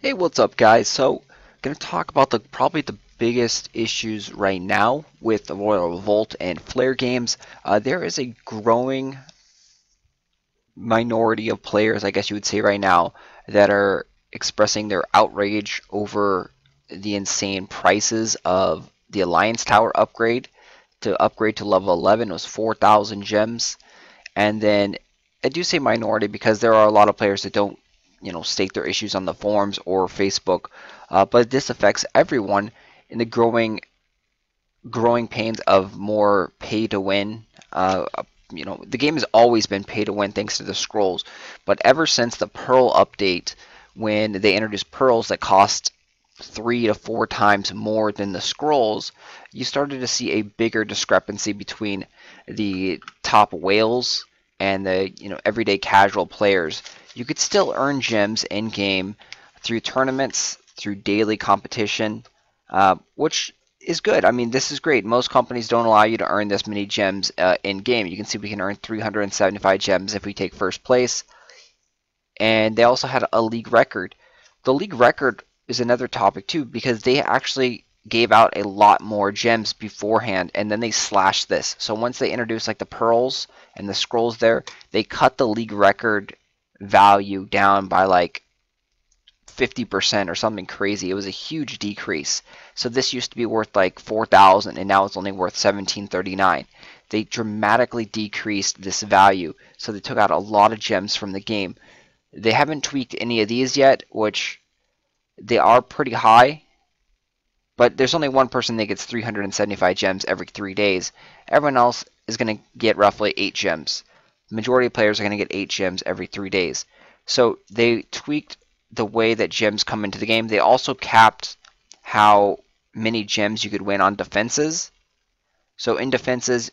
Hey, what's up, guys? So, gonna talk about probably the biggest issues right now with the Royal Revolt and Flare games. There is a growing minority of players, I guess you would say right now, that are expressing their outrage over the insane prices of the Alliance Tower upgrade. To upgrade to level 11 was 4,000 gems, and then I do say minority because there are a lot of players that don't, state their issues on the forums or Facebook. But this affects everyone in the growing pains of more pay to win. The game has always been pay to win thanks to the scrolls, but ever since the Pearl update, when they introduced pearls that cost 3 to 4 times more than the scrolls, you started to see a bigger discrepancy between the top whales and the everyday casual players. You could still earn gems in game through tournaments, through daily competition, which is good. I mean, this is great. Most companies don't allow you to earn this many gems in game. You can see we can earn 375 gems if we take first place, and they also had a league record. The league record is another topic too because they actually gave out a lot more gems beforehand and then they slashed this. So once they introduced like the pearls and the scrolls there, they cut the league record value down by like 50% or something crazy. It was a huge decrease. So this used to be worth like 4,000 and now it's only worth 1739. They dramatically decreased this value. So they took out a lot of gems from the game. They haven't tweaked any of these yet, which they are pretty high, but there's only one person that gets 375 gems every 3 days. Everyone else is going to get roughly 8 gems. The majority of players are going to get 8 gems every 3 days. So they tweaked the way that gems come into the game. They also capped how many gems you could win on defenses. So in defenses,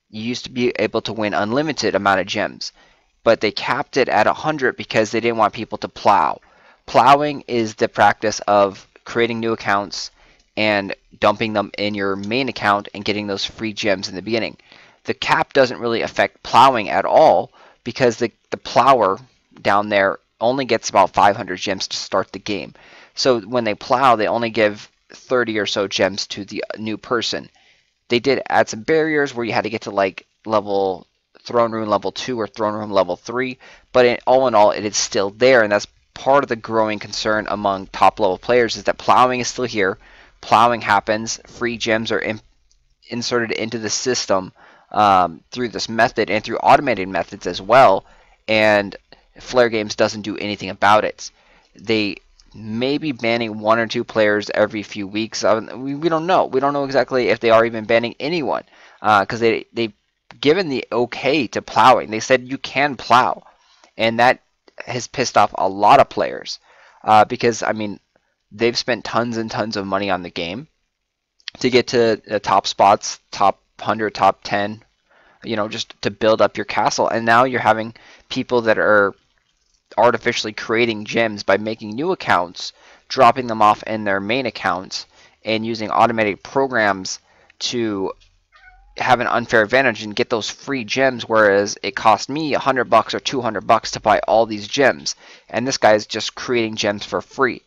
you used to be able to win unlimited amount of gems, but they capped it at 100 because they didn't want people to plow. Plowing is the practice of creating new accounts and dumping them in your main account and getting those free gems in the beginning. The cap doesn't really affect plowing at all because the plower down there only gets about 500 gems to start the game. So when they plow, they only give 30 or so gems to the new person. They did add some barriers where you had to get to like level throne room level 2 or throne room level 3, but all in all, it is still there, and that's part of the growing concern among top level players is that plowing is still here. Plowing happens, free gems are inserted into the system through this method and through automated methods as well, and Flare Games doesn't do anything about it. They may be banning 1 or 2 players every few weeks. We don't know. We don't know exactly if they are even banning anyone because they've given the okay to plowing. They said you can plow, and that has pissed off a lot of players because, I mean, they've spent tons and tons of money on the game to get to the top spots, top 100, top 10, just to build up your castle. And now you're having people that are artificially creating gems by making new accounts, dropping them off in their main accounts, and using automated programs to have an unfair advantage and get those free gems, whereas it cost me $100 or $200 to buy all these gems, and this guy is just creating gems for free.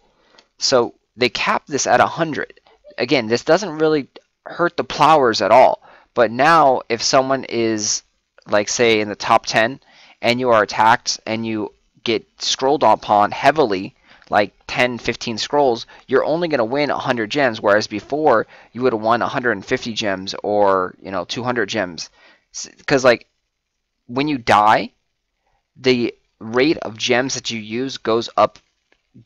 So they capped this at 100. Again, this doesn't really hurt the plowers at all, but now if someone is, like, say in the top 10 and you are attacked and you get scrolled upon heavily, like 10, 15 scrolls, you're only going to win 100 gems, whereas before you would have won 150 gems or 200 gems. Because like when you die, the rate of gems that you use goes up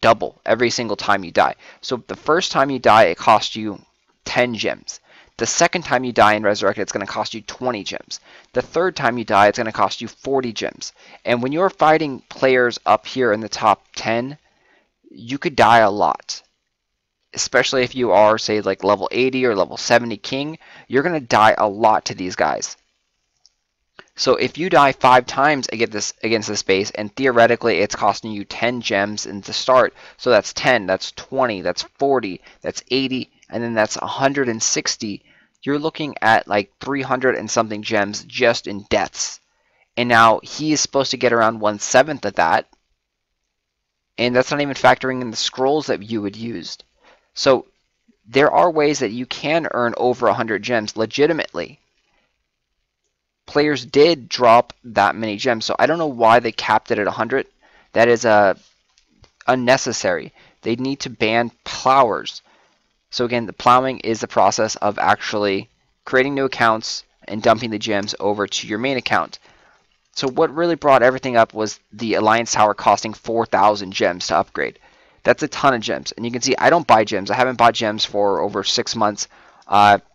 double every single time you die. So the first time you die, it costs you 10 gems. The second time you die and resurrect, it's going to cost you 20 gems. The third time you die, it's going to cost you 40 gems. And when you're fighting players up here in the top 10, you could die a lot. Especially if you are, say, like level 80 or level 70 king, you're going to die a lot to these guys. So if you die 5 times against this base, and theoretically it's costing you 10 gems in the start, so that's 10, that's 20, that's 40, that's 80, and then that's 160, you're looking at like 300 and something gems just in deaths. And now he is supposed to get around 1/7 of that. And that's not even factoring in the scrolls that you would use. So there are ways that you can earn over 100 gems legitimately. Players did drop that many gems, so I don't know why they capped it at 100. That is unnecessary. They need to ban plowers. So again, the plowing is the process of actually creating new accounts and dumping the gems over to your main account. So what really brought everything up was the Alliance Tower costing 4,000 gems to upgrade. That's a ton of gems. And you can see I don't buy gems. I haven't bought gems for over 6 months.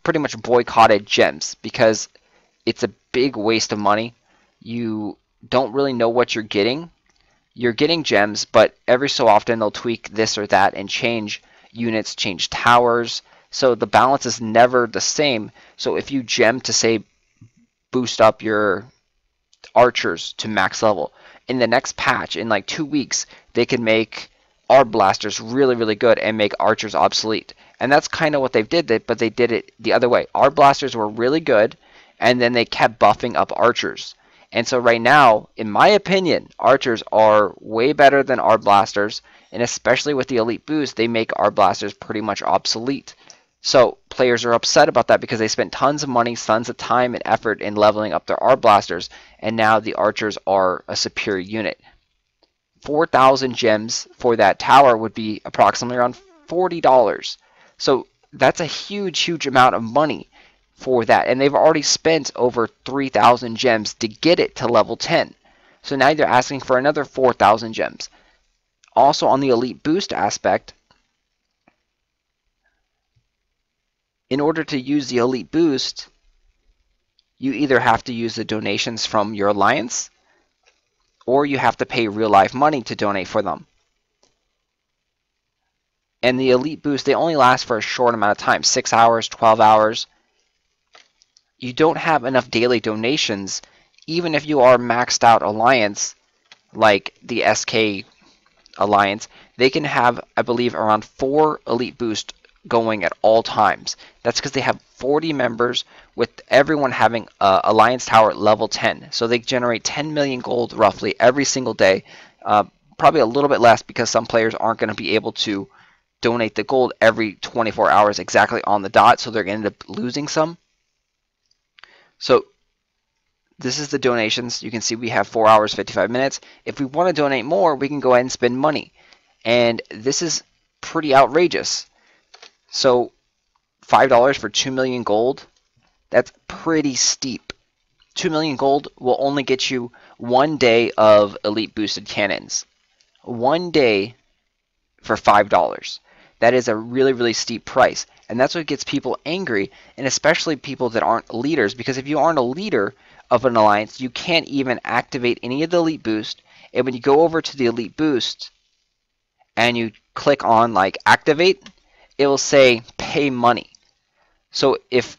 Pretty much boycotted gems because it's a big waste of money. You don't really know what you're getting. You're getting gems, but every so often they'll tweak this or that and change units, change towers. So the balance is never the same. So if you gem to, say, boost up your archers to max level, in the next patch, in like 2 weeks, they can make arb blasters really, really good and make archers obsolete. And that's kind of what they did, but they did it the other way. Arb blasters were really good, and then they kept buffing up archers. And so right now, in my opinion, archers are way better than arb blasters, and especially with the elite boost, they make arb blasters pretty much obsolete. So players are upset about that because they spent tons of money, tons of time and effort in leveling up their arb blasters, and now the archers are a superior unit. 4,000 gems for that tower would be approximately around $40. So that's a huge, huge amount of money for that. And they've already spent over 3,000 gems to get it to level 10. So now they're asking for another 4,000 gems. Also on the elite boost aspect, in order to use the elite boost, you either have to use the donations from your alliance, or you have to pay real life money to donate for them. And the elite boost, they only last for a short amount of time, 6 hours, 12 hours. You don't have enough daily donations, even if you are maxed out alliance, like the SK alliance. They can have, I believe, around 4 elite boost going at all times. That's because they have 40 members, with everyone having Alliance Tower level 10. So they generate 10 million gold roughly every single day. Probably a little bit less because some players aren't going to be able to donate the gold every 24 hours exactly on the dot, so they're going to end up losing some. So this is the donations. You can see we have 4 hours, 55 minutes. If we want to donate more, we can go ahead and spend money. And this is pretty outrageous. So $5 for 2 million gold, that's pretty steep. 2 million gold will only get you 1 day of elite boosted cannons. 1 day for $5. That is a really, really steep price. And that's what gets people angry, and especially people that aren't leaders, because if you aren't a leader of an alliance, you can't even activate any of the elite boost. And when you go over to the elite boost and you click on like activate, it will say pay money. So if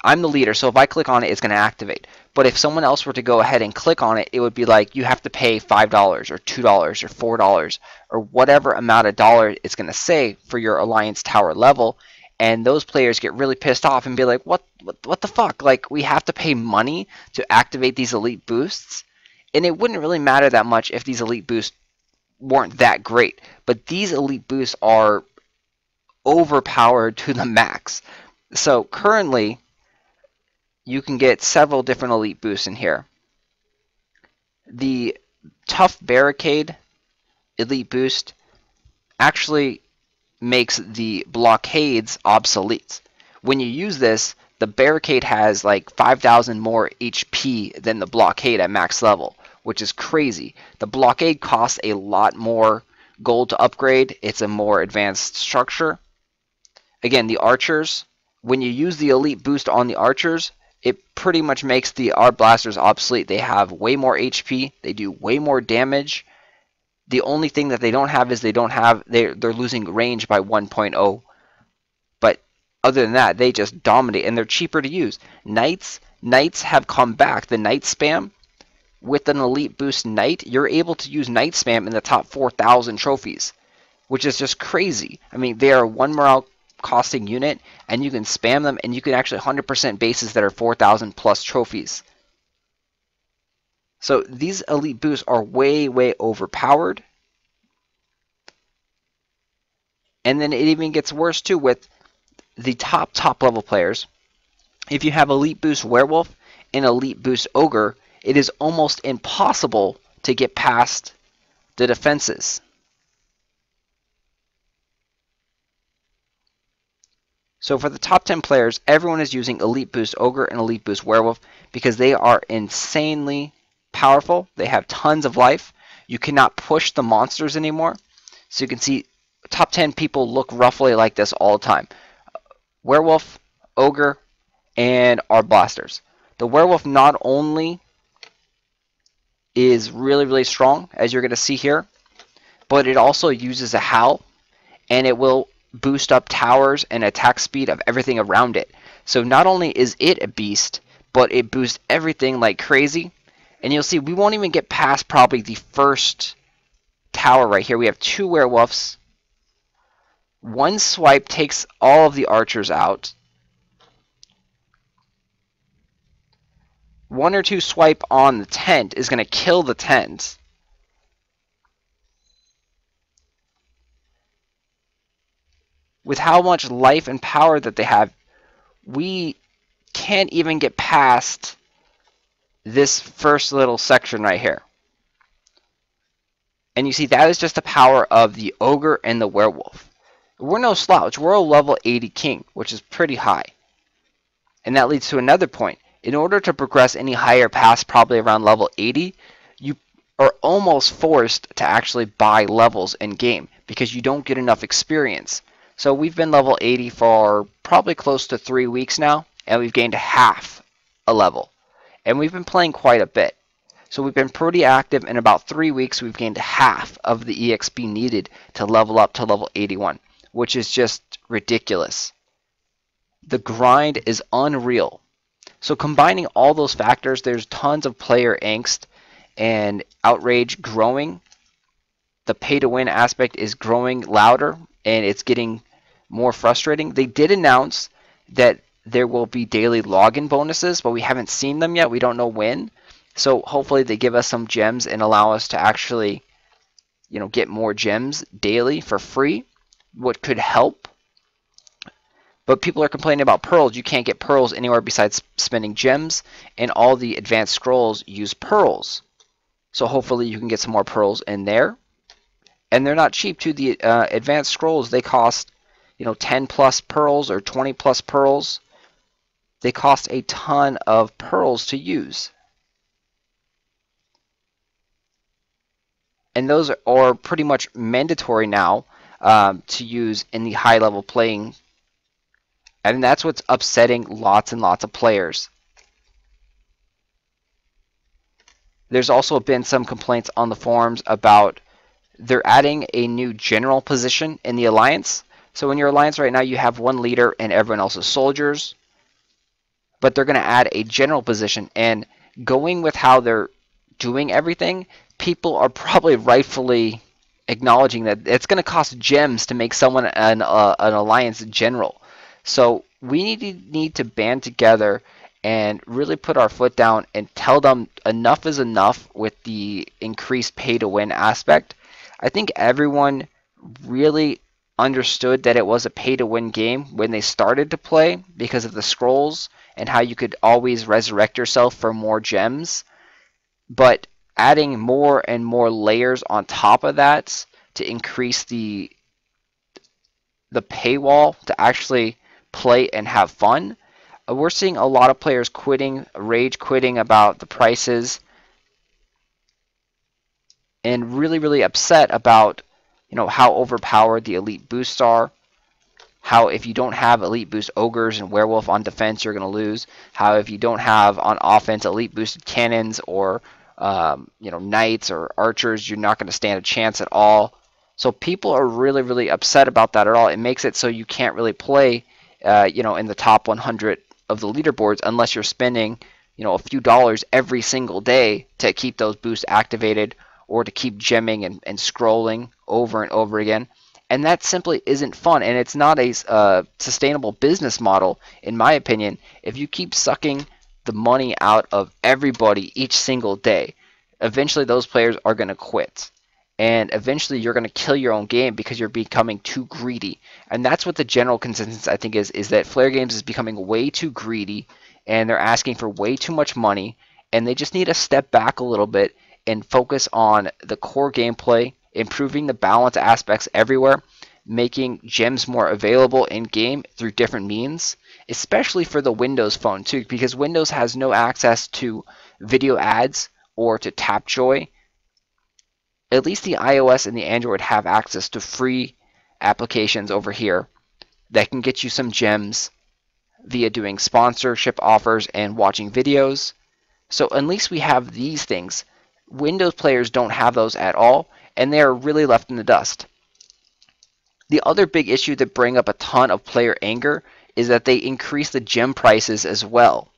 I'm the leader, so if I click on it, it's going to activate. But if someone else were to go ahead and click on it, it would be like you have to pay $5 or $2 or $4 or whatever amount of dollar it's going to say for your Alliance Tower level. And those players get really pissed off and be like, what the fuck? Like, we have to pay money to activate these elite boosts? And it wouldn't really matter that much if these elite boosts weren't that great. But these elite boosts are overpowered to the max. So currently, you can get several different elite boosts in here. The Tough Barricade elite boost actually makes the blockades obsolete. When you use this, the barricade has like 5,000 more HP than the blockade at max level, which is crazy. The blockade costs a lot more gold to upgrade. It's a more advanced structure. Again, the archers, when you use the elite boost on the archers, it pretty much makes the arc blasters obsolete. They have way more HP, they do way more damage. The only thing that they don't have is they're losing range by 1.0. But other than that, they just dominate, and they're cheaper to use. Knights have come back. The knight spam, with an elite boost knight, you're able to use knight spam in the top 4,000 trophies, which is just crazy. I mean, they are 1 morale costing unit, and you can spam them, and you can actually 100% bases that are 4,000 plus trophies. So these elite boosts are way, way overpowered. And then it even gets worse too with the top level players. If you have Elite Boost Werewolf and Elite Boost Ogre, it is almost impossible to get past the defenses. So for the top 10 players, everyone is using Elite Boost Ogre and Elite Boost Werewolf because they are insanely powerful. They have tons of life. You cannot push the monsters anymore. So you can see top 10 people look roughly like this all the time. Werewolf, Ogre, and our blasters. The Werewolf not only is really strong, as you're going to see here, but it also uses a howl, and it will boost up towers and attack speed of everything around it. So not only is it a beast, but it boosts everything like crazy. And you'll see we won't even get past probably the first tower right here. We have 2 werewolves. One swipe takes all of the archers out. 1 or 2 swipe on the tent is going to kill the tent. With how much life and power that they have, we can't even get past this first little section right here. And you see that is just the power of the Ogre and the Werewolf. We're no slouch. We're a level 80 king, which is pretty high. And that leads to another point. In order to progress any higher past probably around level 80, you are almost forced to actually buy levels in game because you don't get enough experience. So we've been level 80 for probably close to 3 weeks now, and we've gained half a level. And we've been playing quite a bit. So we've been pretty active. In about 3 weeks, we've gained half of the EXP needed to level up to level 81, which is just ridiculous. The grind is unreal. So combining all those factors, there's tons of player angst and outrage growing. The pay-to-win aspect is growing louder, and it's getting more frustrating. They did announce that there will be daily login bonuses, but we haven't seen them yet. We don't know when. So hopefully they give us some gems and allow us to actually, get more gems daily for free, what could help. But people are complaining about pearls. You can't get pearls anywhere besides spending gems, and all the advanced scrolls use pearls. So hopefully you can get some more pearls in there. And they're not cheap too. The advanced scrolls, they cost 10 plus pearls or 20 plus pearls. They cost a ton of pearls to use. And those are pretty much mandatory now to use in the high level playing. And that's what's upsetting lots and lots of players. There's also been some complaints on the forums about they're adding a new general position in the alliance. So in your alliance right now, you have one leader and everyone else is soldiers. But they're going to add a general position. And going with how they're doing everything, people are probably rightfully acknowledging that it's going to cost gems to make someone an alliance general. So we need to band together and really put our foot down and tell them enough is enough with the increased pay-to-win aspect. I think everyone really understood that it was a pay-to-win game when they started to play because of the scrolls and how you could always resurrect yourself for more gems. But adding more and more layers on top of that to increase the paywall to actually play and have fun, we're seeing a lot of players quitting, rage quitting about the prices, and really upset about how overpowered the elite boosts are, how if you don't have elite boost ogres and werewolf on defense you're going to lose, how if you don't have on offense elite boosted cannons or knights or archers, you're not going to stand a chance at all. So people are really upset about that at all. It makes it so you can't really play in the top 100 of the leaderboards unless you're spending a few dollars every single day to keep those boosts activated or to keep gemming and scrolling over and over again. And that simply isn't fun, and it's not a sustainable business model, in my opinion, if you keep sucking the money out of everybody each single day. Eventually those players are going to quit. and eventually you're going to kill your own game because you're becoming too greedy. And that's what the general consensus, I think, is that Flare Games is becoming way too greedy, and they're asking for way too much money, and they just need to step back a little bit and focus on the core gameplay, improving the balance aspects everywhere, making gems more available in game through different means, especially for the Windows phone too, because Windows has no access to video ads or to Tapjoy. At least the iOS and the Android have access to free applications over here that can get you some gems via doing sponsorship offers and watching videos. So at least we have these things. Windows players don't have those at all, and they are really left in the dust. The other big issue that bring up a ton of player anger is that they increase the gem prices as well.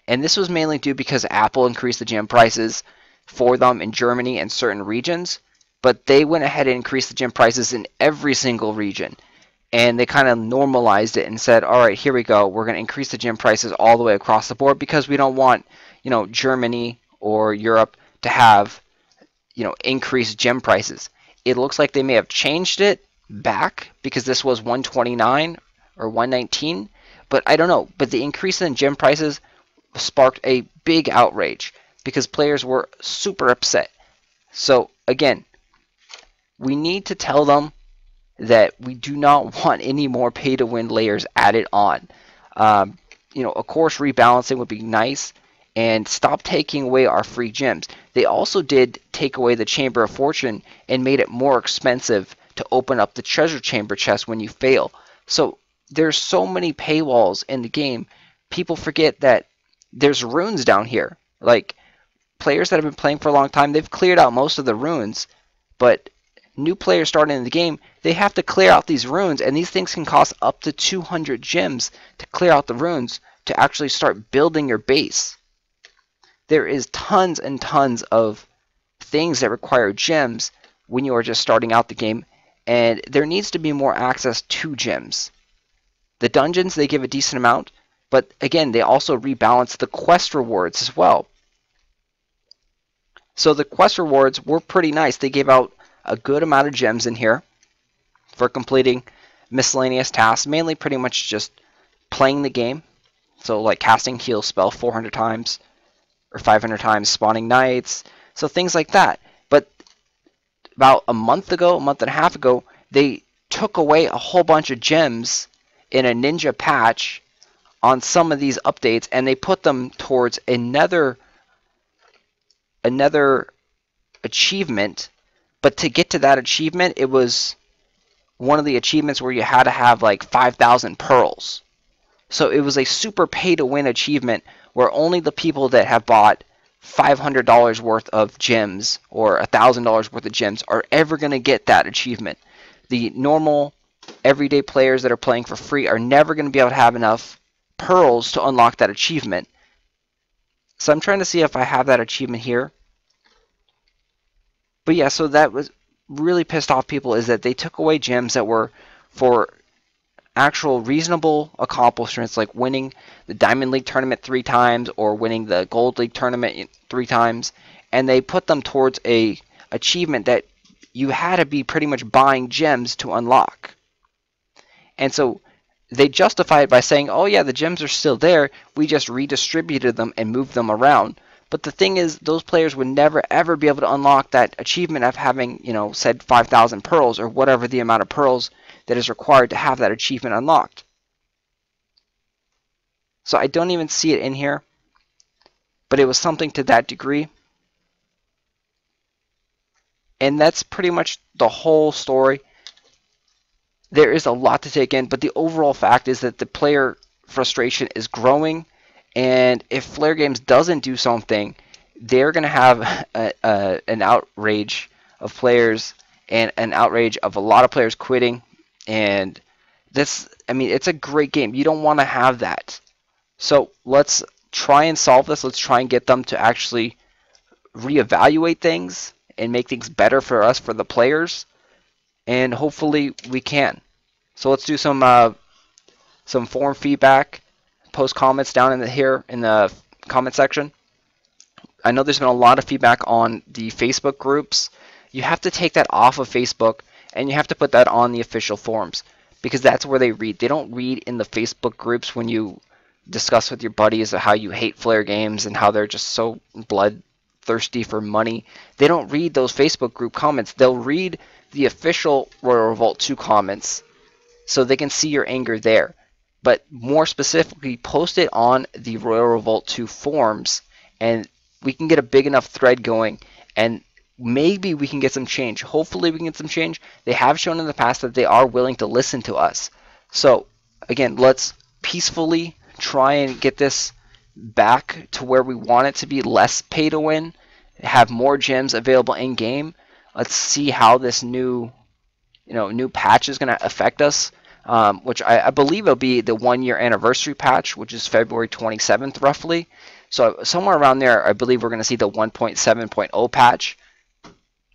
And this was mainly due because Apple increased the gem prices for them in Germany and certain regions, but they went ahead and increased the gem prices in every single region. And they kind of normalized it and said, all right, here we go. We're going to increase the gem prices all the way across the board because we don't want, Germany or Europe to have, increased gem prices. It looks like they may have changed it back because this was 129 or 119, but I don't know. But the increase in gem prices sparked a big outrage because players were super upset. So again, we need to tell them that we do not want any more pay-to-win layers added on. Of course, rebalancing would be nice, and stop taking away our free gems. They also did take away the Chamber of Fortune and made it more expensive to open up the treasure chamber chest when you fail. So there's so many paywalls in the game. People forget that there's runes down here. Like, players that have been playing for a long time, they've cleared out most of the runes, but new players starting in the game, they have to clear out these runes, and these things can cost up to 200 gems to clear out the runes to actually start building your base. There is tons and tons of things that require gems when you are just starting out the game, and there needs to be more access to gems. The dungeons, they give a decent amount, but again, they also rebalance the quest rewards as well. So the quest rewards were pretty nice. They gave out a good amount of gems in here for completing miscellaneous tasks, mainly pretty much just playing the game. So like casting heal spell 400 times or 500 times, spawning knights, so things like that. But about a month and a half ago, they took away a whole bunch of gems in a ninja patch on some of these updates, and they put them towards another achievement. But to get to that achievement, it was one of the achievements where you had to have like 5,000 pearls. So it was a super pay-to-win achievement where only the people that have bought $500 worth of gems or $1,000 worth of gems are ever going to get that achievement. The normal, everyday players that are playing for free are never going to be able to have enough pearls to unlock that achievement. So I'm trying to see if I have that achievement here. But yeah, so that was really pissed off people, is that they took away gems that were for actual reasonable accomplishments, like winning the Diamond League tournament 3 times or winning the Gold League tournament 3 times, and they put them towards a achievement that you had to be pretty much buying gems to unlock. And so they justify it by saying, oh yeah, the gems are still there, we just redistributed them and moved them around. But the thing is, those players would never ever be able to unlock that achievement of having, said 5,000 pearls or whatever the amount of pearls that is required to have that achievement unlocked. So I don't even see it in here, but it was something to that degree. And that's pretty much the whole story. There is a lot to take in, but the overall fact is that the player frustration is growing, and if Flare Games doesn't do something, they're going to have an outrage of players and an outrage of a lot of players quitting. And this, it's a great game. You don't want to have that. So let's try and solve this. Let's try and get them to actually reevaluate things and make things better for us, for the players. And hopefully we can. So let's do some forum feedback. Post comments down in the comment section. I know there's been a lot of feedback on the Facebook groups. You have to take that off of Facebook and you have to put that on the official forums, because that's where they read. They don't read in the Facebook groups when you discuss with your buddies how you hate Flare games and how they're just so bloodthirsty for money. They don't read those Facebook group comments. They'll read the official Royal Revolt 2 comments so they can see your anger there. But more specifically, post it on the Royal Revolt 2 forums, and we can get a big enough thread going, and maybe we can get some change. Hopefully we can get some change. They have shown in the past that they are willing to listen to us. So again, let's peacefully try and get this back to where we want it to be, less pay to win, have more gems available in game. Let's see how this new patch is going to affect us, which I believe will be the 1-year anniversary patch, which is February 27th roughly. So somewhere around there, I believe we're going to see the 1.7.0 patch.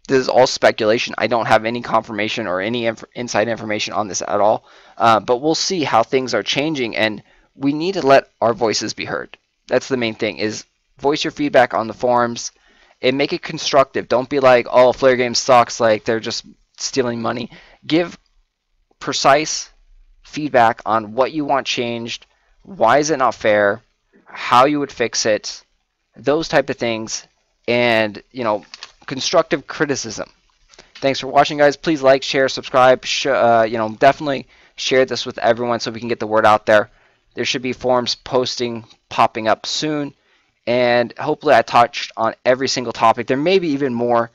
This is all speculation. I don't have any confirmation or any inside information on this at all. But we'll see how things are changing, and we need to let our voices be heard. That's the main thing, is voice your feedback on the forums and make it constructive. Don't be like, oh, Flare Game sucks, like they're just stealing money. Give precise feedback on what you want changed, why is it not fair, how you would fix it, those type of things, and constructive criticism. Thanks for watching, guys. Please like, share, subscribe. Definitely share this with everyone so we can get the word out there. There should be forums popping up soon, and hopefully I touched on every single topic. There may be even more